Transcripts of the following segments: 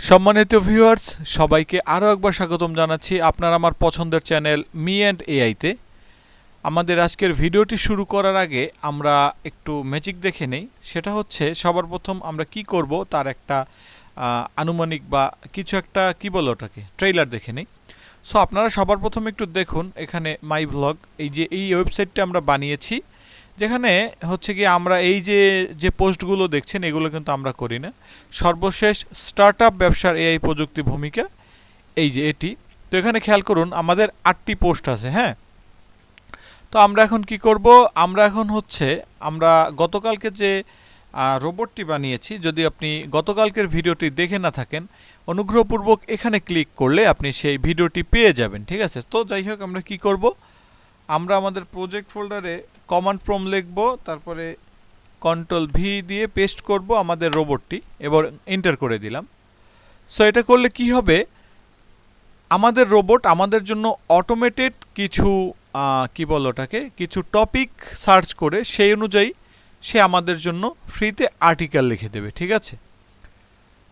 সম্মানিত ভিউয়ার্স, সবাইকে আরও একবার স্বাগতম জানাচ্ছি আপনার আমার পছন্দের চ্যানেল মি অ্যান্ড এআইতে। আমাদের আজকের ভিডিওটি শুরু করার আগে আমরা একটু ম্যাজিক দেখে নেই। সেটা হচ্ছে সবার প্রথম আমরা কি করব তার একটা আনুমানিক বা কিছু একটা কি বলে ওটাকে ট্রেইলার দেখে নেই। সো আপনারা সবার প্রথম একটু দেখুন এখানে মাই ভ্লগ, এই ওয়েবসাইটটা আমরা বানিয়েছি, যেখানে হচ্ছে কি আমরা এই যে পোস্টগুলো দেখছেন এগুলো কিন্তু আমরা করি না। সর্বশেষ স্টার্টআপ ব্যবসার এআই প্রযুক্তি ভূমিকা, এই যে এটি। তো এখানে খেয়াল করুন আমাদের 8টি পোস্ট আছে। হ্যাঁ, তো আমরা এখন কি করব, আমরা এখন হচ্ছে আমরা গতকালকে যে রোবটটি বানিয়েছি, যদি আপনি গতকালকের ভিডিওটি দেখে না থাকেন অনুগ্রহপূর্বক এখানে ক্লিক করলে আপনি সেই ভিডিওটি পেয়ে যাবেন। ঠিক আছে, তো যাই হোক আমরা কি করব, আমরা আমাদের প্রজেক্ট ফোল্ডারে কমান্ড প্রম্পট লিখব, তারপরে কন্ট্রোল ভি দিয়ে পেস্ট করব আমাদের রোবটটি, এবার এন্টার করে দিলাম। সো এটা করলে কি হবে, আমাদের রোবট আমাদের জন্য অটোমেটেড কিছু কি বলে ওটাকে কিছু টপিক সার্চ করে সেই অনুযায়ী সে আমাদের জন্য ফ্রিতে আর্টিকেল লিখে দেবে। ঠিক আছে,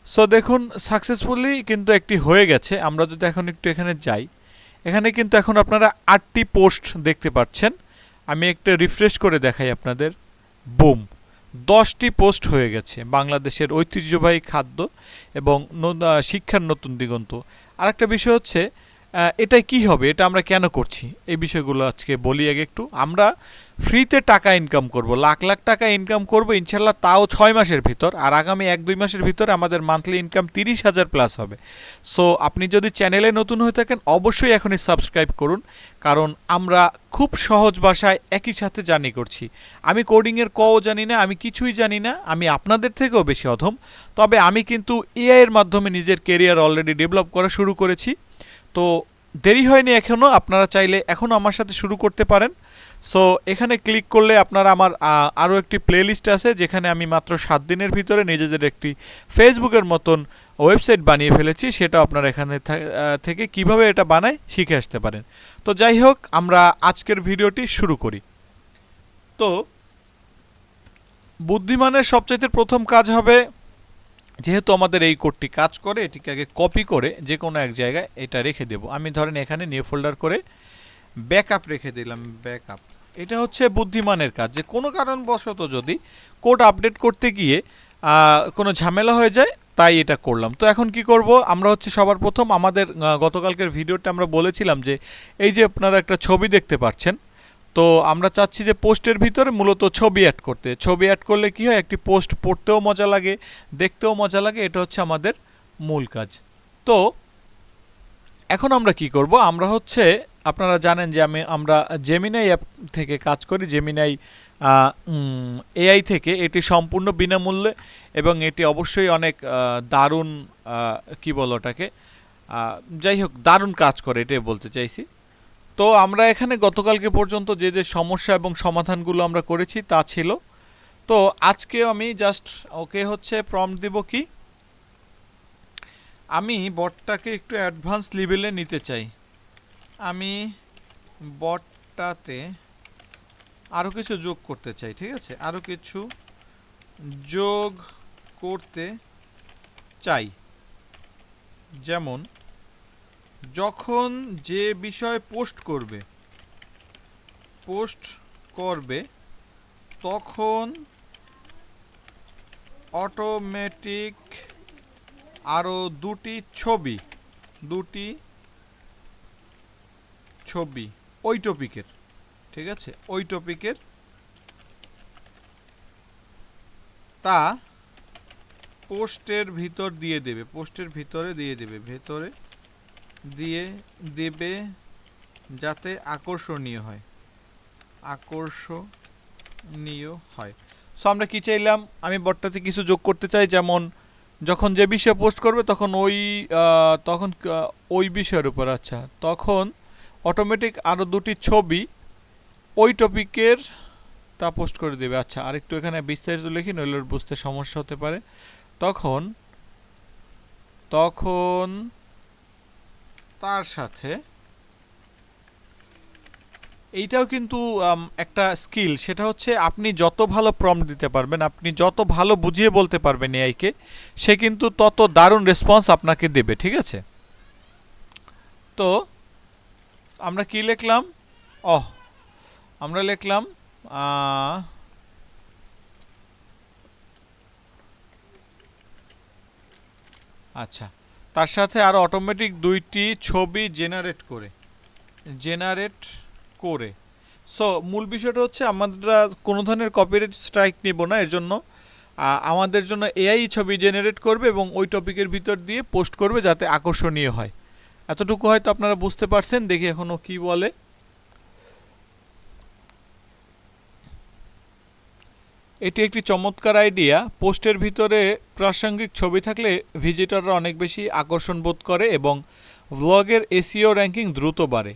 সো দেখুন সাকসেসফুলি কিন্তু একটি হয়ে গেছে। আমরা যদি এখন একটু এখানে যাই, এখানে কিন্তু এখন আপনারা 8টি পোস্ট দেখতে পাচ্ছেন। আমি একটা রিফ্রেশ করে দেখাই আপনাদের, বুম, 10টি পোস্ট হয়ে গেছে বাংলাদেশের ঐতিহ্যবাহী খাদ্য এবং শিক্ষার নতুন দিগন্ত। আরেকটা বিষয় হচ্ছে এটাই কি হবে, এটা আমরা কেন করছি, এই বিষয়গুলো আজকে বলি। আগে একটু আমরা ফ্রিতে টাকা ইনকাম করব, লাখ লাখ টাকা ইনকাম করব ইনশাল্লাহ, তাও 6 মাসের ভিতর। আর আগামী 1-2 মাসের ভিতরে আমাদের মান্থলি ইনকাম 30,000 প্লাস হবে। সো আপনি যদি চ্যানেলে নতুন হয়ে থাকেন অবশ্যই এখনই সাবস্ক্রাইব করুন, কারণ আমরা খুব সহজ ভাষায় একই সাথে জার্নি করছি। আমি কোডিংয়ের কও জানি না, আমি কিছুই জানি না, আমি আপনাদের থেকেও বেশি অধম। তবে আমি কিন্তু এআই এর মাধ্যমে নিজের কেরিয়ার অলরেডি ডেভেলপ করা শুরু করেছি। তো দেরি হয়নি এখনও, আপনারা চাইলে এখনও আমার সাথে শুরু করতে পারেন। সো এখানে ক্লিক করলে আপনারা আমার আরও একটি প্লেলিস্ট আছে, যেখানে আমি মাত্র 7 দিনের ভিতরে নিজেদের একটি ফেসবুকের মতন ওয়েবসাইট বানিয়ে ফেলেছি। সেটা আপনারা এখানে থেকে কিভাবে এটা বানায় শিখে আসতে পারেন। তো যাই হোক আমরা আজকের ভিডিওটি শুরু করি। তো বুদ্ধিমানের সবচাইতে প্রথম কাজ হবে, যেহেতু আমাদের এই কোডটি কাজ করে, এটিকে আগে কপি করে যে কোনো এক জায়গায় এটা রেখে দেব। আমি ধরেন এখানে নিউ ফোল্ডার করে ব্যাকআপ রেখে দিলাম, ব্যাকআপ। এটা হচ্ছে বুদ্ধিমানের কাজ, যে কোনো কারণবশত যদি কোড আপডেট করতে গিয়ে কোনো ঝামেলা হয়ে যায়, তাই এটা করলাম। তো এখন কি করব, আমরা হচ্ছে সবার প্রথম আমাদের গতকালকের ভিডিওতে আমরা বলেছিলাম যে এই যে আপনারা একটা ছবি দেখতে পাচ্ছেন, তো আমরা চাচ্ছি যে পোস্টের ভিতরে মূলত ছবি অ্যাড করতে। ছবি অ্যাড করলে কি হয়, একটি পোস্ট পড়তেও মজা লাগে, দেখতেও মজা লাগে। এটা হচ্ছে আমাদের মূল কাজ। তো এখন আমরা কি করব, আমরা হচ্ছে আপনারা জানেন যে আমরা জেমিনাই অ্যাপ থেকে কাজ করি, জেমিনাই এআই থেকে। এটি সম্পূর্ণ বিনামূল্যে এবং এটি অবশ্যই অনেক দারুণ কি বলো ওটাকে, যাই হোক দারুণ কাজ করে, এটাই বলতে চাইছি। তো আমরা এখানে গতকালকে পর্যন্ত যে যে সমস্যা এবং সমাধানগুলো আমরা করেছি তা ছিল। তো আজকে আমি জাস্ট ওকে হচ্ছে প্রম্পট দিব কি, আমি বটটাকে একটু অ্যাডভান্স লেভেলে নিতে চাই। আমি বটটাতে আরও কিছু যোগ করতে চাই। ঠিক আছে, আরও কিছু যোগ করতে চাই। যেমন যখন যে বিষয় পোস্ট করবে তখন অটোমেটিক আরও দুটি ছবি ওই টপিকের, ঠিক আছে, ওই টপিকের তা পোস্টের ভিতর দিয়ে দেবে, দিয়ে দেবে যাতে আকর্ষণীয় হয়। সো আমরা কি চাইলাম, আমি বটটাতে কিছু যোগ করতে চাই, যেমন যখন যে বিষয়ে পোস্ট করবে তখন ওই বিষয়ের উপর, আচ্ছা, তখন অটোমেটিক আরও দুটি ছবি ওই টপিকের তা পোস্ট করে দেবে। আচ্ছা, আরেকটু এখানে বিস্তারিত লিখি, নইলে বুঝতে সমস্যা হতে পারে। তখন তার সাথে এইটাও কিন্তু একটা স্কিল, সেটা হচ্ছে আপনি যত ভালো প্রম্পট দিতে পারবেন, আপনি যত ভালো বুঝিয়ে বলতে পারবেন এআইকে, সে কিন্তু তত দারুণ রেসপন্স আপনাকে দেবে। ঠিক আছে, তো আমরা কি লিখলাম? আমরা লিখলাম আচ্ছা, তার সাথে আরো অটোমেটিক 2টি ছবি জেনারেট করে। সো মূল বিষয়টা হচ্ছে আমরা কোনো ধরনের কপিরাইট স্ট্রাইক নিব না, এর জন্য আমাদের জন্য এআই ছবি জেনারেট করবে এবং ওই টপিকের ভিতর দিয়ে পোস্ট করবে যাতে আকর্ষণীয় হয়। এতটুকু হয়তো আপনারা বুঝতে পারছেন। দেখি এখনো কি বলে। এটি একটি চমৎকার আইডিয়া। পোস্টের ভিতরে প্রাসঙ্গিক ছবি থাকলে ভিজিটররা অনেক বেশি আকর্ষণ বোধ করে এবং ব্লগের এসইও র্যাঙ্কিং দ্রুত বাড়ে।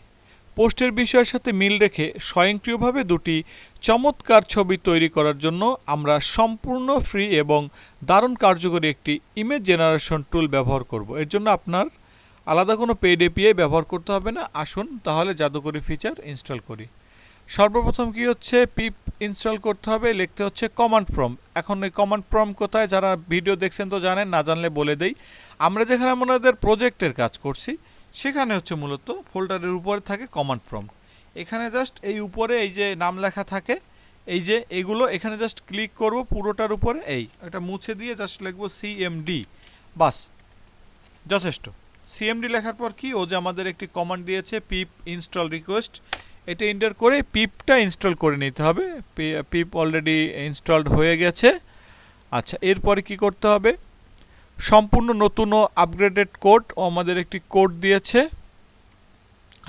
পোস্টের বিষয়ের সাথে মিল রেখে স্বয়ংক্রিয়ভাবে 2টি চমৎকার ছবি তৈরি করার জন্য আমরা সম্পূর্ণ ফ্রি এবং দারুণ কার্যকরী একটি ইমেজ জেনারেশন টুল ব্যবহার করব। এর জন্য আপনার আলাদা কোনো পেইড এপিআই ব্যবহার করতে হবে না। আসুন তাহলে জাদুকরি ফিচার ইনস্টল করি। সর্বপ্রথম কি হচ্ছে, পিপ ইনস্টল করতে হবে, লিখতে হচ্ছে কমান্ড প্রম্পট। এখন এই কমান্ড প্রম্পট কোথায়, যারা ভিডিও দেখছেন তো জানেন, না জানলে বলে দেই। আমরা যেখানে আমাদের প্রজেক্টের কাজ করছি সেখানে হচ্ছে মূলত ফোল্ডারের উপরে থাকে কমান্ড প্রম্পট। এখানে জাস্ট এই উপরে এই যে নাম লেখা থাকে, এই যে এগুলো, এখানে জাস্ট ক্লিক করব পুরোটার উপরে, এটা মুছে দিয়ে জাস্ট লিখবো সিএমডি, বাস যথেষ্ট। সিএমডি লেখার পর কি, ও যে আমাদের একটি কমান্ড দিয়েছে পিপ ইনস্টল রিকোয়েস্ট, এটা এন্টার করে পিপটা ইনস্টল করে নিতে হবে। পিপ অলরেডি ইনস্টলড হয়ে গেছে। আচ্ছা, এরপরে কি করতে হবে, সম্পূর্ণ নতুন ও আপগ্রেডেড কোড, ও আমাদের একটি কোড দিয়েছে।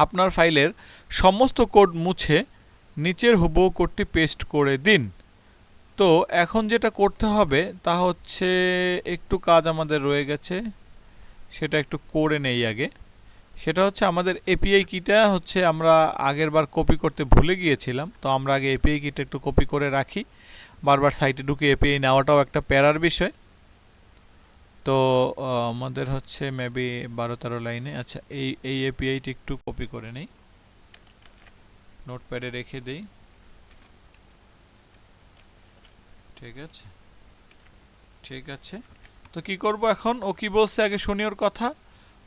আপনার ফাইলের সমস্ত কোড মুছে নিচের হুবহু কোডটি পেস্ট করে দিন। তো এখন যেটা করতে হবে তা হচ্ছে, একটু কাজ আমাদের রয়ে গেছে, সেটা একটু করে নেই আগে। সেটা হচ্ছে আমাদের এপিআই কিটা হচ্ছে আমরা আগের বার কপি করতে ভুলে গিয়েছিলাম, তো আমরা আগে এপিআই কিটা একটু কপি করে রাখি। বারবার সাইটে ঢুকে এপিআই নেওয়াটাও একটা প্যারার বিষয়। তো আমাদের হচ্ছে মেবি 12-13 লাইনে। আচ্ছা, এই এপিআইটি একটু কপি করে নেই, নোটপ্যাডে রেখে দেই। ঠিক আছে, তো কি করব এখন, ও কি বলছে আগে শুনি ওর কথা।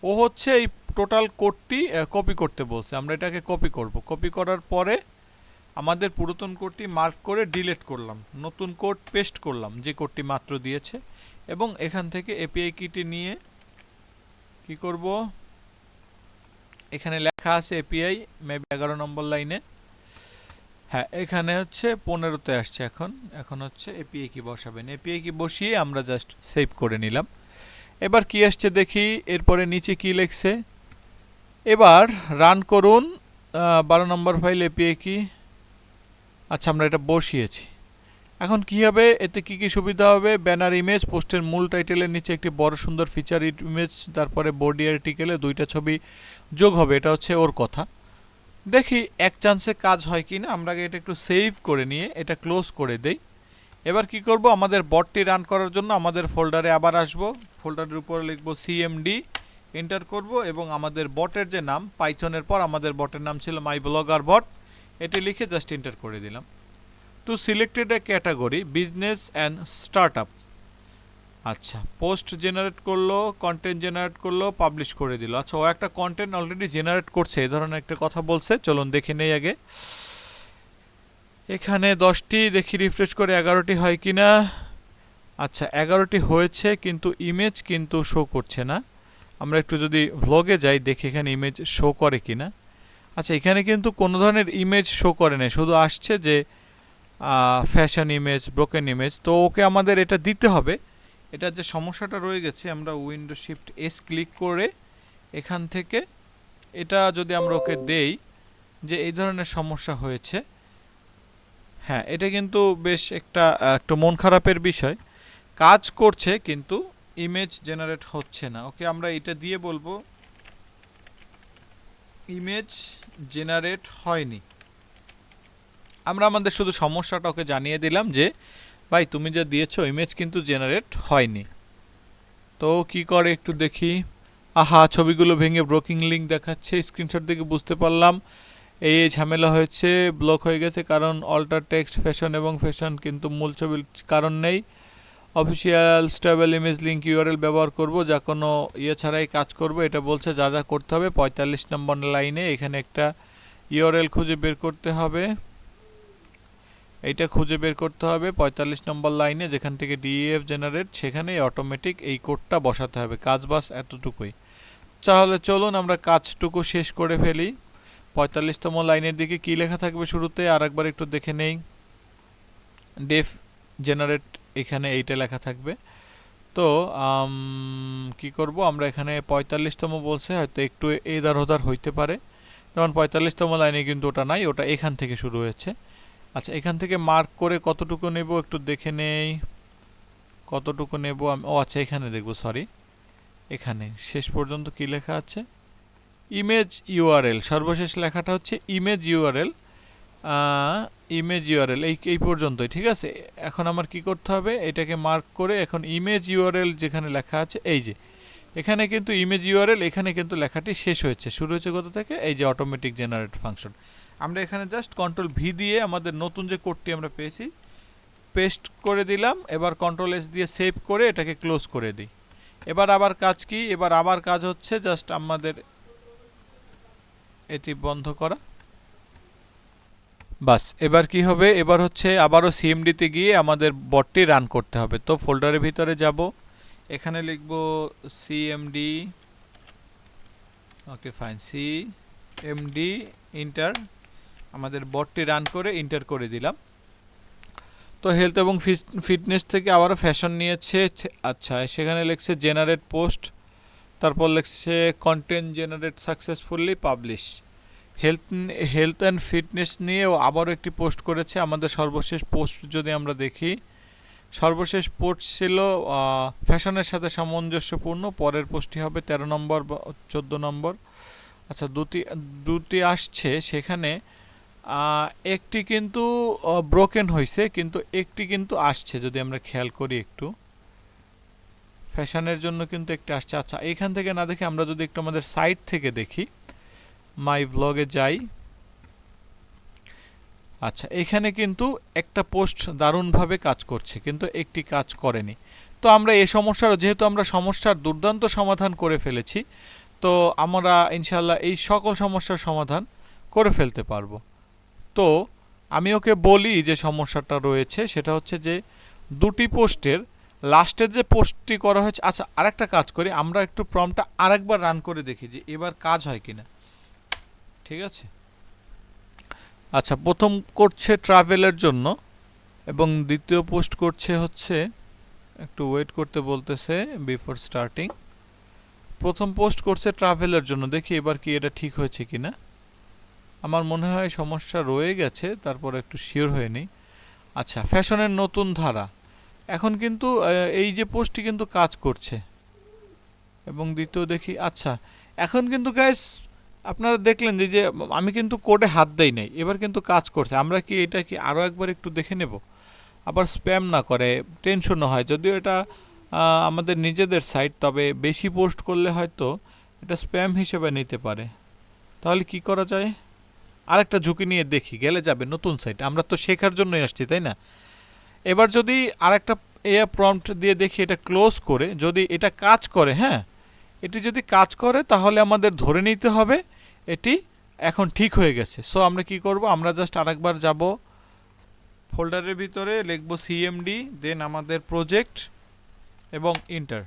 ও হচ্ছে এই টোটাল কোডটি কপি করতে বলছে, আমরা এটাকে কপি করব। কপি করার পরে আমাদের পুরাতন কোডটি মার্ক করে ডিলিট করলাম, নতুন কোড পেস্ট করলাম যে কোডটি মাত্র দিয়েছে, এবং এখান থেকে এপিআই কিটি নিয়ে কি করব, এখানে লেখা আছে এপিআই মেবি 11 নম্বর লাইনে, হ্যাঁ এখানে হচ্ছে 15তে আসছে। এখন হচ্ছে এপিআই কি বসাবেন, এপিআই কি বসিয়ে আমরা জাস্ট সেভ করে নিলাম। এবার কি আসছে দেখি, এরপরে নিচে কি লিখছে, এবার রান করুন 12 নম্বর ফাইল এপিআই কি। আচ্ছা, আমরা এটা বসিয়েছি। এখন কি হবে, এতে কি কি সুবিধা হবে, ব্যানার ইমেজ, পোস্টের মূল টাইটেলের নিচে একটি বড় সুন্দর ফিচার ইমেজ, তারপরে বডি আর্টিকেলে 2টা ছবি যোগ হবে। এটা হচ্ছে ওর কথা। দেখি এক চান্সে কাজ হয় কি না। আমরা এটা একটু সেভ করে নিয়ে এটা ক্লোজ করে দেই। এবার কি করব, আমাদের বটটি রান করার জন্য আমাদের ফোল্ডারে আবার আসব, ফোল্ডারের উপরে লিখব সিএমডি, এন্টার করব এবং আমাদের বটের যে নাম, পাইথনের পর আমাদের বটের নাম ছিল মাই ব্লগার বট, এটি লিখে জাস্ট এন্টার করে দিলাম। Two selected A category business and startup. আচ্ছা, পোস্ট জেনারেট করলো, কন্টেন্ট জেনারেট করলো, পাবলিশ করে দিল। আচ্ছা, ও একটা কন্টেন্ট অলরেডি জেনারেট করছে, এই ধরনের একটা কথা বলছে। চলুন দেখে নেই আগে। এখানে 10টি, দেখি রিফ্রেশ করে 11টি হয় কি না। আচ্ছা, 11টি হয়েছে, কিন্তু ইমেজ কিন্তু শো করছে না। আমরা একটু যদি ভ্লগে যাই দেখি এখানে ইমেজ শো করে কি না। আচ্ছা, এখানে কিন্তু কোনো ধরনের ইমেজ শো করে না, শুধু আসছে যে ফ্যাশন ইমেজ, ব্রোকেন ইমেজ। তো ওকে আমাদের এটা দিতে হবে। এটার যে সমস্যাটা রয়ে গেছে, আমরা উইন্ডো শিফট এস ক্লিক করে এখান থেকে এটা যদি আমরা ওকে দেই যে এই ধরনের সমস্যা হয়েছে, হ্যাঁ এটা কিন্তু বেশ একটু মন খারাপের বিষয়। কাজ করছে কিন্তু ইমেজ জেনারেট হচ্ছে না। ওকে আমরা এটা দিয়ে বলবো ইমেজ জেনারেট হয়নি। আমরা আমাদের শুধু সমস্যাটা ওকে জানিয়ে দিলাম যে ভাই তুমি যা দিয়েছো ইমেজ কিন্তু জেনারেট হয়নি। তো কি করে একটু দেখি। আহা, ছবিগুলো ভেঙে ব্রোকিং লিঙ্ক দেখাচ্ছে, স্ক্রিনশট দেখে বুঝতে পারলাম এই ঝামেলা হয়েছে, ব্লক হয়ে গেছে, কারণ অল্টার টেক্সট ফ্যাশন এবং ফ্যাশন কিন্তু মূল ছবির কারণ নেই। Official stable image link URL ব্যবহার করব, যা কোনো ইয়ে ছাড়াই কাজ করব। এটা বলছে যা যা করতে হবে 45 নম্বর লাইনে এখানে একটা ইউআরএল খুঁজে বের করতে হবে। এইটা খুঁজে বের করতে হবে 45 নম্বর লাইনে, যেখান থেকে ডিইএফ জেনারেট, সেখানে অটোমেটিক এই কোডটা বসাতে হবে। কাজ বাস এতটুকুই। তাহলে চলুন আমরা কাজটুকু শেষ করে ফেলি। 45তম লাইনের দিকে কি লেখা থাকবে শুরুতে আর একবার একটু দেখে নেই। ডেফ জেনারেট, এখানে এইটা লেখা থাকবে। তো কি করব আমরা এখানে 45তম বলছে, হয়তো একটু এদার ওদার হইতে পারে, যেমন 45তম লাইনে কিন্তু ওটা নাই, ওটা এখান থেকে শুরু হয়েছে। আচ্ছা, এখান থেকে মার্ক করে কতটুকু নেব একটু দেখে নেই, কতটুকু নেব আমি। ও আচ্ছা, এখানে দেখব, সরি, এখানে শেষ পর্যন্ত কি লেখা আছে, ইমেজ ইউআরএল। সর্বশেষ লেখাটা হচ্ছে ইমেজ ইউআরএল, ইমেজ ইউআরএল এই পর্যন্তই, ঠিক আছে। এখন আমার কি করতে হবে, এটাকে মার্ক করে এখন ইমেজ ইউআরএল যেখানে লেখা আছে, এই যে এখানে কিন্তু ইমেজ ইউআরএল, এখানে কিন্তু লেখাটি শেষ হয়েছে, শুরু হয়েছে কোথা থেকে, এই যে অটোমেটিক জেনারেট ফাংশন। আমরা এখানে জাস্ট কন্ট্রোল ভি দিয়ে আমাদের নতুন যে কোডটি আমরা পেয়েছি পেস্ট করে দিলাম। এবার কন্ট্রোল এস দিয়ে সেভ করে এটাকে ক্লোজ করে দিই। এবার আবার কাজ কি, এবার আবার কাজ হচ্ছে জাস্ট আমাদের এটি বন্ধ করা। বাস, এবার কি হবে, এবার হচ্ছে আবারও সিএমডিতে গিয়ে আমাদের বটটি রান করতে হবে। তো ফোল্ডারের ভিতরে যাব, এখানে লিখব CMD, okay fine, CMD inter, আমাদের বটটি রান করে ইন্টার করে দিলাম। তো হেলথ এবং ফিটনেস থেকে আবারও ফ্যাশন নিয়েছে। আচ্ছা, সেখানে লিখছে জেনারেট পোস্ট, তারপর লিখছে content generate successfully publish. Health and fitness নিয়েও আবারও একটি পোস্ট করেছে। আমাদের সর্বশেষ পোস্ট যদি আমরা দেখি, সর্বশেষ পোস্ট ছিল ফ্যাশনের সাথে সামঞ্জস্যপূর্ণ। পরের পোস্টটি হবে 13 নম্বর বা 14 নম্বর। আচ্ছা, দুটি আসছে, সেখানে একটি কিন্তু ব্রোকেন হয়েছে, কিন্তু একটি কিন্তু আসছে, যদি আমরা খেয়াল করি একটু, ফ্যাশনের জন্য কিন্তু একটি আসছে। আচ্ছা, এখান থেকে না দেখে আমরা যদি একটু আমাদের সাইট থেকে দেখি, মাই ব্লগে যাই। আচ্ছা, এখানে কিন্তু একটা পোস্ট দারুণভাবে কাজ করছে, কিন্তু একটি কাজ করেনি। তো আমরা এই সমস্যার, যেহেতু আমরা সমস্যার দুর্দান্ত সমাধান করে ফেলেছি, তো আমরা ইনশাল্লাহ এই সকল সমস্যার সমাধান করে ফেলতে পারবো। তো আমি ওকে বলি যে সমস্যাটা রয়েছে সেটা হচ্ছে যে দুটি পোস্টের লাস্টের যে পোস্টটি করা হয়েছে। আচ্ছা, আরেকটা কাজ করি, আমরা একটু প্রম্পটটা আরেকবার রান করে দেখি যে এবার কাজ হয় কিনা, ঠিক আছে। আচ্ছা, প্রথম করছে ট্রাভেলের জন্য এবং দ্বিতীয় পোস্ট করছে হচ্ছে, একটু ওয়েট করতে বলতেছে বিফোর স্টার্টিং। প্রথম পোস্ট করছে ট্রাভেলের জন্য, দেখি এবার কি এটা ঠিক হয়েছে কিনা। আমার মনে হয় সমস্যা রয়ে গেছে, তারপর একটু শিওর হয়ে নিই। আচ্ছা, ফ্যাশনের নতুন ধারা, এখন কিন্তু এই যে পোস্টটি কিন্তু কাজ করছে, এবং দ্বিতীয় দেখি। আচ্ছা, এখন কিন্তু গাইস আপনারা দেখলেন যে আমি কিন্তু কোডে হাত দেই নাই, এবার কিন্তু কাজ করছে। আমরা কি এটা কি আরও একবার একটু দেখে নেব, আবার স্প্যাম না করে, টেনশনও হয়, যদিও এটা আমাদের নিজেদের সাইট, তবে বেশি পোস্ট করলে হয়তো এটা স্প্যাম হিসেবে নিতে পারে। তাহলে কি করা যায়, আরেকটা ঝুঁকি নিয়ে দেখি, গেলে যাবে নতুন সাইট, আমরা তো শেখার জন্যই আসছি, তাই না। এবার যদি আরেকটা প্রম্পট দিয়ে দেখি, এটা ক্লোজ করে যদি এটা কাজ করে, হ্যাঁ, এটি যদি কাজ করে তাহলে আমাদের ধরে নিতে হবে এটি এখন ঠিক হয়ে গেছে। সো আমরা কি করব, আমরা জাস্ট আরেকবার যাব ফোল্ডারের ভিতরে, লিখব সিএমডি, দেন আমাদের প্রজেক্ট এবং ইন্টার।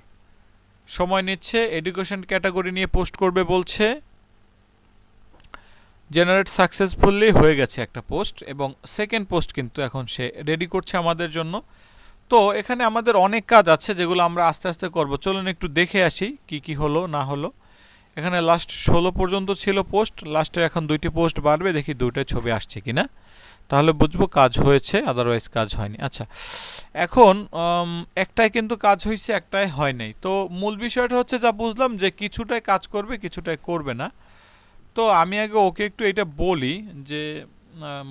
সময় নিচ্ছে, এডুকেশন ক্যাটাগরি নিয়ে পোস্ট করবে বলছে। জেনারেট সাকসেসফুলি হয়ে গেছে একটা পোস্ট, এবং সেকেন্ড পোস্ট কিন্তু এখন সে রেডি করছে আমাদের জন্য। তো এখানে আমাদের অনেক কাজ আছে যেগুলো আমরা আস্তে আস্তে করব। চলুন একটু দেখে আসি কি কি হলো না হলো। এখানে লাস্ট 16 পর্যন্ত ছিল পোস্ট, লাস্টে এখন 2টি পোস্ট বাড়বে, দেখি 2টা ছবি আসছে কিনা, তাহলে বুঝবো কাজ হয়েছে, আদারওয়াইজ কাজ হয়নি। আচ্ছা, এখন একটাই কিন্তু কাজ হয়েছে, একটাই হয় নাই। তো মূল বিষয়টা হচ্ছে যা বুঝলাম যে কিছুটাই কাজ করবে, কিছুটাই করবে না। তো আমি আগে ওকে একটু এটা বলি যে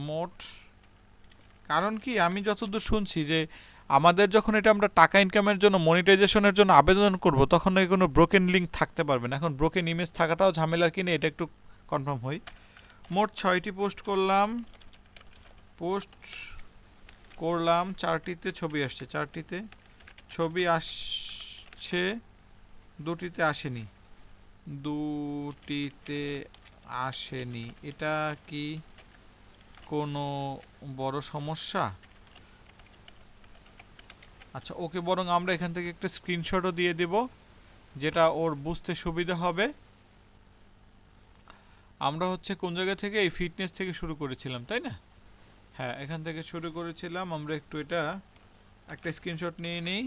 মোট, কারণ কি আমি যতদূর শুনছি যে আমাদের যখন এটা আমরা টাকা ইনকামের জন্য, মনিটাইজেশনের জন্য আবেদন করব, তখন কোনো ব্রোকেন লিঙ্ক থাকতে পারবে না। এখন ব্রোকেন ইমেজ থাকাটাও ঝামেলার কিনে, এটা একটু কনফার্ম হই। মোট 6টি পোস্ট করলাম, 4টিতে ছবি আসছে, 4টিতে ছবি আসছে, 2টিতে আসেনি, 2টিতে আসেনি। এটা কি কোনো বড় সমস্যা? আচ্ছা ওকে, বরং আমরা এখান থেকে একটা স্ক্রিনশটও দিয়ে দেব, যেটা ওর বুঝতে সুবিধা হবে। আমরা হচ্ছে কোন জায়গা থেকে, এই ফিটনেস থেকে শুরু করেছিলাম তাই না? হ্যাঁ, এখান থেকে শুরু করেছিলাম। আমরা একটু এটা একটা স্ক্রিনশট নিয়ে নিই।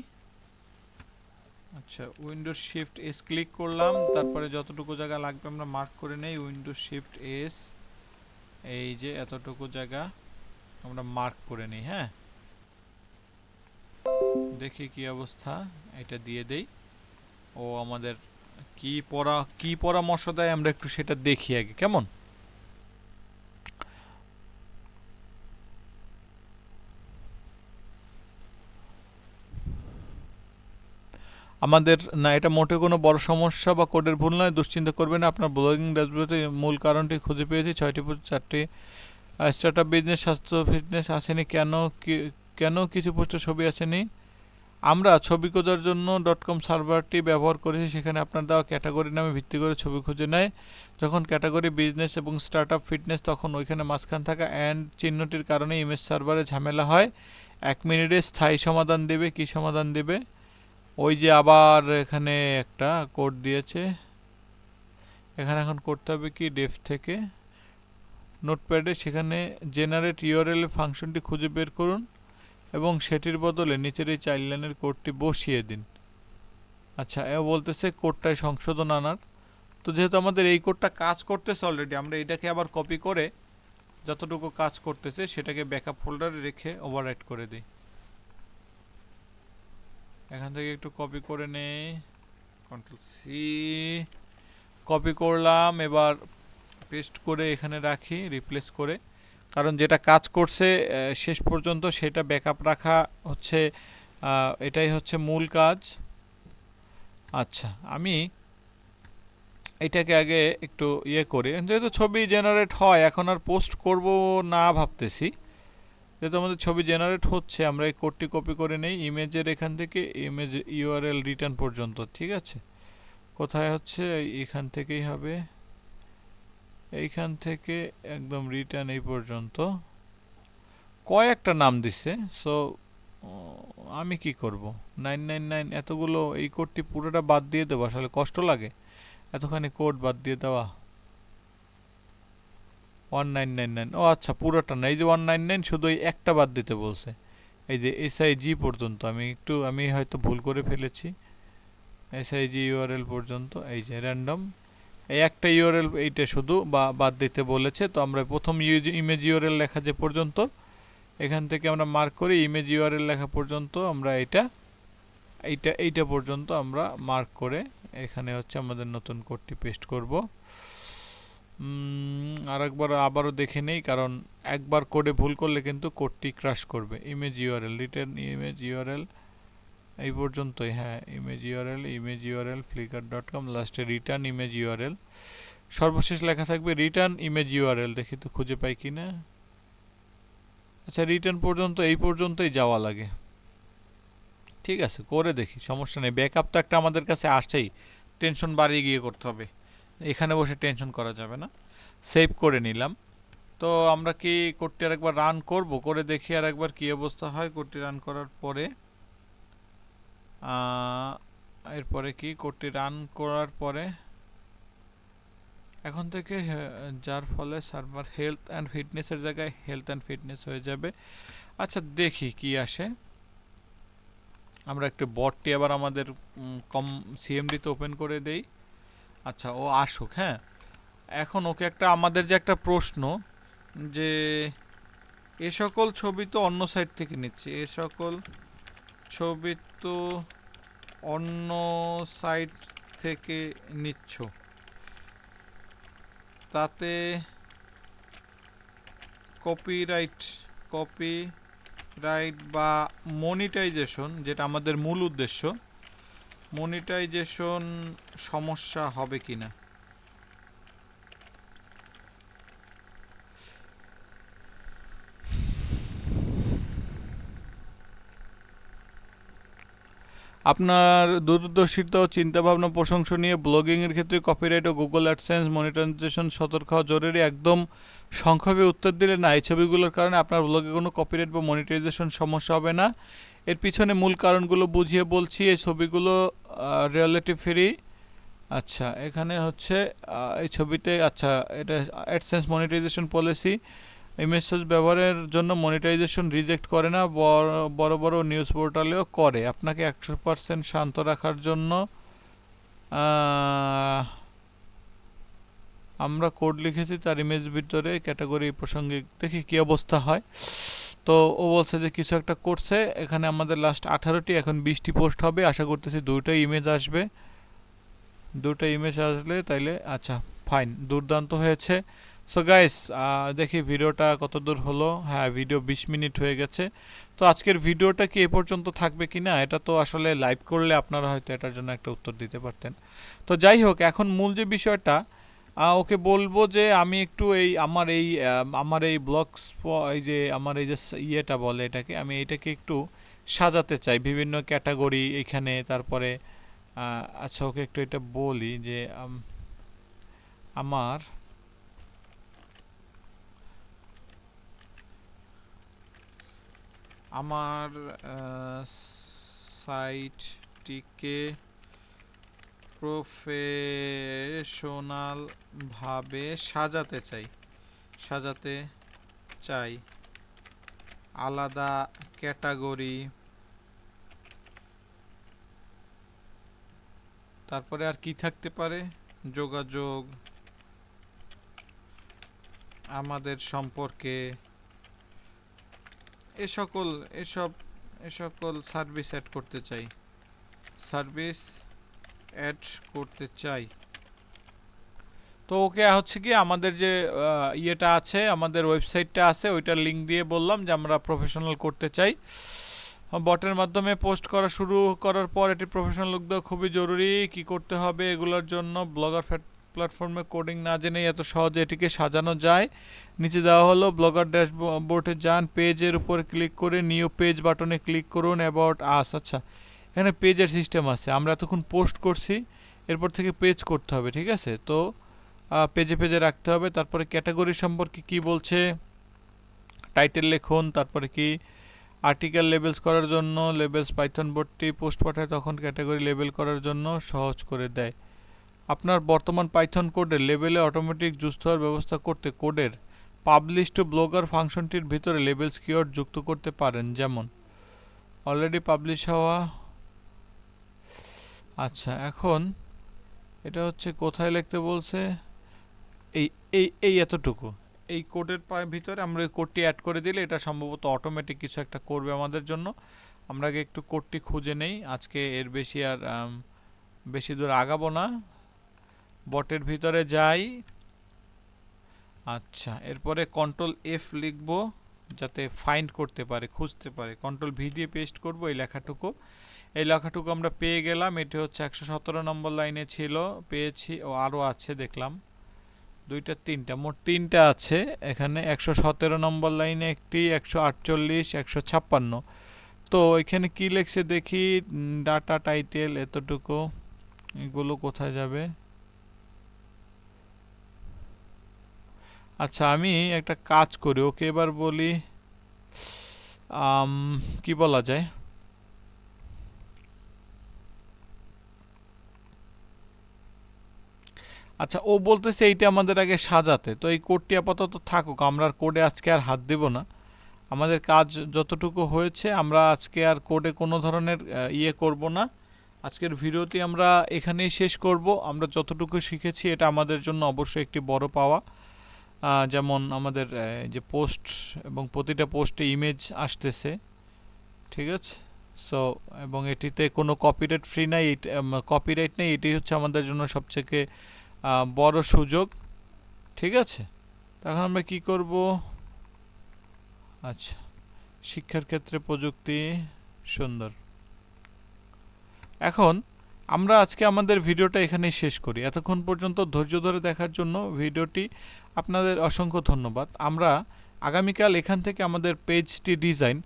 আচ্ছা, উইন্ডোজ শিফট এস ক্লিক করলাম, তারপরে যতটুকু জায়গা লাগবে আমরা মার্ক করে নেই। উইন্ডোজ শিফট এস, এই যে এতটুকু জায়গা আমরা মার্ক করে নিই। হ্যাঁ, দেখি কি অবস্থা, এটা দিয়ে দেই। ও আমাদের কি পরামর্শ দেয় আমরা একটু সেটা দেখি আগে, কেমন? আমাদের না, এটা মোটে কোনো বড় সমস্যা বা কোডের ভুল নয়, দুশ্চিন্তা করবেন না। আপনার ব্লগিং ড্যাশবোর্ডে মূল কারণটি খুঁজে পেয়েছি। 6টি 4টি স্টার্টআপ বিজনেস, স্বাস্থ্য, ফিটনেস আসেনি কেন কিছু পোস্টের ছবি আসেনি? আমরা ছবি খোঁজার জন্য .com সার্ভারটি ব্যবহার করেছি, সেখানে আপনার দেওয়া ক্যাটাগরি নামে ভিত্তি করে ছবি খুঁজে নেয়। যখন ক্যাটাগরি বিজনেস এবং স্টার্টআপ ফিটনেস, তখন ওইখানে মাঝখান থাকা অ্যান্ড চিহ্নটির কারণে ইমেজ সার্ভারে ঝামেলা হয়। 1 মিনিটে স্থায়ী সমাধান দেবে। কি সমাধান দেবে? ওই যে আবার এখানে একটা কোড দিয়েছে, এখানে এখন করতে হবে কি, ডেফ থেকে নোটপ্যাডে সেখানে জেনারেট ইউআরএল ফাংশনটি খুঁজে বের করুন এবং সেটির বদলে নিচের এই চাইল্ড লাইনের কোডটি বসিয়ে দিন। আচ্ছা, এ বলতেছে কোডটায় সংশোধন আনার। তো যেহেতু আমাদের এই কোডটা কাজ করতেছে অলরেডি, আমরা এটাকে আবার কপি করে যতটুকু কাজ করতেছে সেটাকে ব্যাকআপ ফোল্ডারে রেখে ওভাররাইট করে দিই। এখান থেকে একটু কপি করে নেই, কন্ট্রোল সি, কপি করলাম। এবার পেস্ট করে এখানে রাখি, রিপ্লেস করে। কারণ যেটা কাজ করছে শেষ পর্যন্ত সেটা ব্যাকআপ রাখা হচ্ছে, এটাই হচ্ছে মূল কাজ। আচ্ছা, আমি এটাকে আগে একটু ইয়ে করি, যেহেতু ছবি জেনারেট হয়, এখন আর পোস্ট করব না ভাবতেছি। যেহেতু আমাদের ছবি জেনারেট হচ্ছে, আমরা এই কোডটি কপি করে নেই ইমেজের এখান থেকে ইমেজ ইউআরএল রিটার্ন পর্যন্ত। ঠিক আছে, কোথায় হচ্ছে, এখান থেকেই হবে, এইখান থেকে একদম রিটার্ন এই পর্যন্ত। কয়েকটা নাম দিছে, সো আমি কি করব, 999 এতগুলো, এই কোডটি পুরোটা বাদ দিয়ে দেবো? আসলে কষ্ট লাগে এতখানি কোড বাদ দিয়ে দেওয়া। 1999, ও আচ্ছা, পুরোটা না, এই যে 199, শুধু এই একটা বাদ দিতে বলছে, এই যে এসআইজি পর্যন্ত। আমি হয়তো ভুল করে ফেলেছি, এসআইজি ইউআরএল পর্যন্ত, এই যে র্যান্ডম এই একটা ইউআরএল, এইটা শুধু বাদ দিতে বলেছে। তো আমরা প্রথম ইমেজ ইউআরএল লেখা যে পর্যন্ত, এখান থেকে আমরা মার্ক করি ইমেজ ইউআরএল লেখা পর্যন্ত, আমরা এইটা পর্যন্ত আমরা মার্ক করে এখানে হচ্ছে আমাদের নতুন কোডটি পেস্ট করব। আবারও দেখে নেই, কারণ একবার কোডে ভুল করলে কিন্তু কোডটি ক্রাশ করবে। Image URL, return image URL এই পর্যন্তই। হ্যাঁ, ইমেজ ইউআরএল flickr.com, লাস্টে রিটার্ন ইমেজ ইউআরএল, সর্বশেষ লেখা থাকবে রিটার্ন ইমেজ ইউআরএল। দেখি তো খুঁজে পাই কিনা। আচ্ছা, রিটার্ন পর্যন্ত, এই পর্যন্তই যাওয়া লাগে। ঠিক আছে, করে দেখি, সমস্যা নেই। ব্যাকআপ তো একটা আমাদের কাছে আসছেই, টেনশন বাড়িয়ে গিয়ে করতে হবে, এখানে বসে টেনশন করা যাবে না। সেভ করে নিলাম। তো আমরা কি কোডটি আরেকবার রান করব, করে দেখি আর একবার কী অবস্থা হয় কোডটি রান করার পরে। এরপরে কি, কোডটি রান করার পরে এখন থেকে যার ফলে সার্ভার হেলথ অ্যান্ড ফিটনেসের জায়গায় হেলথ অ্যান্ড ফিটনেস হয়ে যাবে। আচ্ছা, দেখি কি আসে। আমরা একটু বটটি আবার আমাদের সিএমডিতে ওপেন করে দেই। আচ্ছা, ও আসুক। হ্যাঁ, এখন ওকে আমাদের যে একটা প্রশ্ন, যে এ সকল ছবি তো অন্য সাইট থেকে নিচ্ছে, এ সকল ছবি তো অন্য সাইট থেকে নিচ্ছ, তাতে কপিরাইট বা মনিটাইজেশন, যেটা আমাদের মূল উদ্দেশ্য, মনিটাইজেশন সমস্যা হবে কিনা। আপনার দূরদর্শিতা ও চিন্তাভাবনা প্রশংসনীয়। ব্লগিংয়ের ক্ষেত্রে কপিরাইট ও গুগল অ্যাডসেন্স মনিটাইজেশন সতর্ক হওয়া জরুরি। একদম সংক্ষেপে উত্তর দিলে না, এই ছবিগুলোর কারণে আপনার ব্লগে কোনো কপিরাইট বা মনিটাইজেশন সমস্যা হবে না। এর পিছনে মূল কারণগুলো বুঝিয়ে বলছি। এই ছবিগুলো রিয়েলিটি ফ্রি। আচ্ছা, এখানে হচ্ছে এই ছবিতে, আচ্ছা এটা AdSense monetization policy. Image search ব্যবহারের জন্য মনিটাইজেশন রিজেক্ট করে না, বড় বড় নিউজ পোর্টালেও করে। আপনাকে 100% শান্ত রাখার জন্য আমরা কোড লিখেছি, তার ইমেজ ভিতরে ক্যাটাগরি প্রসঙ্গে দেখি কি অবস্থা হয়। তো ও বলছে যে কিছু একটা করছে। এখানে আমাদের লাস্ট 18টি, এখন 20টি পোস্ট হবে। আশা করতেছি দুটোই ইমেজ আসবে। দুটো ইমেজ আসলে তাইলে আচ্ছা ফাইন, দুর্দান্ত হয়েছে। সো গাইস, দেখি ভিডিওটা কত দূর হলো। হ্যাঁ, ভিডিও 20 মিনিট হয়ে গেছে। তো আজকের ভিডিওটা কি এ পর্যন্ত থাকবে কি না, এটা তো আসলে লাইভ করলে আপনারা হয়তো এটার জন্য একটা উত্তর দিতে পারতেন। তো যাই হোক, এখন মূল যে বিষয়টা, ওকে বলবো যে আমি একটু আমার এই ব্লগস, এই যে আমার এই যে ইয়েটা বলে এটাকে, আমি এইটাকে একটু সাজাতে চাই বিভিন্ন ক্যাটাগরি এখানে। তারপরে আচ্ছা, ওকে একটু এটা বলি যে আমার আমার সাইটটিকে প্রফেশনাল ভাবে সাজাতে চাই। আলাদা ক্যাটাগরি, তারপরে আর কি থাকতে পারে, যোগাযোগ, আমাদের সম্পর্কে, এ সকল সার্ভিস অ্যাড করতে চাই। তো ওকে হচ্ছে কি আমাদের যে ইয়েটা আছে, আমাদের ওয়েবসাইটটা আছে, ওইটার লিঙ্ক দিয়ে বললাম যে আমরা প্রফেশনাল করতে চাই। বটের মাধ্যমে পোস্ট করা শুরু করার পর এটি প্রফেশনাল লুক দেওয়া খুবই জরুরি। কি করতে হবে এগুলোর জন্য? ব্লগার প্ল্যাটফর্মে কোডিং না জেনেই এত সহজে এটিকে সাজানো যায়। নিচে দেওয়া হলো, ব্লগার ড্যাশবোর্ডে যান, পেজের উপর ক্লিক করে নিউ পেজ বাটনে ক্লিক করুন, অ্যাবাউট আস। আচ্ছা, এখানে পেজের সিস্টেম আছে। আমরা এতক্ষণ পোস্ট করছি, এরপর থেকে পেজ করতে হবে, ঠিক আছে? তো পেজে রাখতে হবে। তারপরে ক্যাটাগরি সম্পর্কে কি বলছে, টাইটেল লিখুন। তারপরে কি, আর্টিকেল লেবেলস করার জন্য লেবেলস পাইথন বোর্ডটি পোস্ট পাঠায়, তখন ক্যাটাগরি লেবেল করার জন্য সহজ করে দেয়। আপনার বর্তমান পাইথন কোডের লেবেলে অটোমেটিক যুক্ত হওয়ার ব্যবস্থা করতে কোডের পাবলিশ টু ব্লগার ফাংশনটির ভিতরে লেবেলস কিওয়ার্ড যুক্ত করতে পারেন, যেমন অলরেডি পাবলিশ হওয়া। আচ্ছা, এখন এটা হচ্ছে কোথায় লিখতে বলছে, এই এই এই এতটুকু এই কোডের ভিতরে আমরা এই কোডটি অ্যাড করে দিলে এটা সম্ভবত অটোমেটিক কিছু একটা করবে আমাদের জন্য। আমরা আগে একটু কোডটি খুঁজে নেই, আজকে এর বেশি আর বেশি দূর আগাবো না। বটের ভিতরে যাই। আচ্ছা, এরপরে কন্ট্রোল এফ লিখব যাতে ফাইন্ড করতে পারে, খুঁজতে পারে। কন্ট্রোল ভি দিয়ে পেস্ট করব এই লেখাটুকু আমরা পেয়ে গেলাম। এটি হচ্ছে 117 নম্বর লাইনে ছিল, পেয়েছি। ও আরও আছে দেখলাম, দুইটা তিনটা, মোট তিনটা আছে এখানে। 117 নম্বর লাইনে একটি, 148, 156। তো এখানে কি লিখছে দেখি, ডাটা টাইটেল এতটুকু, এগুলো কোথায় যাবে? আচ্ছা, আমি একটা কাজ করি, ওকে এবার বলি কি বলা যায়। আচ্ছা, ও বলতেছে এইটা আমাদের আগে সাজাতে। তো এই কোডটি আপাতত থাকুক, আমরা আর কোডে আজকে আর হাত দেব না। আমাদের কাজ যতটুকু হয়েছে, আমরা আজকে আর কোডে কোনো ধরনের ইয়ে করব না। আজকের ভিডিওটি আমরা এখানেই শেষ করব। আমরা যতটুকু শিখেছি এটা আমাদের জন্য অবশ্যই একটি বড় পাওয়া। যেমন আমাদের যে পোস্ট, এবং প্রতিটা পোস্টে ইমেজ আসতেছে, ঠিক আছে? সো এবং এটিতে কোনো কপিরাইট ফ্রি নাই, কপিরাইট নেই। এটি হচ্ছে আমাদের জন্য সবথেকে বড় সুযোগ, ঠিক আছে? তখন আমরা কি করব? আচ্ছা, শিক্ষার ক্ষেত্রে প্রযুক্তি, সুন্দর। এখন আমরা আজকে আমাদের ভিডিওটা এখানেই শেষ করি। এতক্ষণ পর্যন্ত ধৈর্য ধরে দেখার জন্য ভিডিওটি আপনাদের অসংখ্য ধন্যবাদ। আমরা আগামীকাল এখান থেকে আমাদের পেজটি ডিজাইন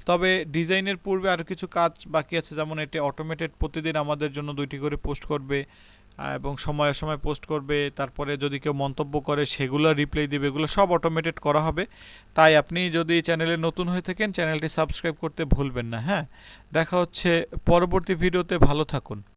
তবে ডিজাইনের পূর্বে আরও কিছু কাজ বাকি আছে, যেমন এটি অটোমেটেড প্রতিদিন আমাদের জন্য 2টি করে পোস্ট করবে এবং সময়ে সময় পোস্ট করবে। তারপরে যদি কেউ মন্তব্য করে সেগুলো রিপ্লাই দিবে, এগুলো সব অটোমেটেড করা হবে। তাই আপনি যদি চ্যানেলে নতুন হয়ে থাকেন চ্যানেলটি সাবস্ক্রাইব করতে ভুলবেন না। হ্যাঁ, দেখা হচ্ছে পরবর্তী ভিডিওতে। ভালো থাকুন।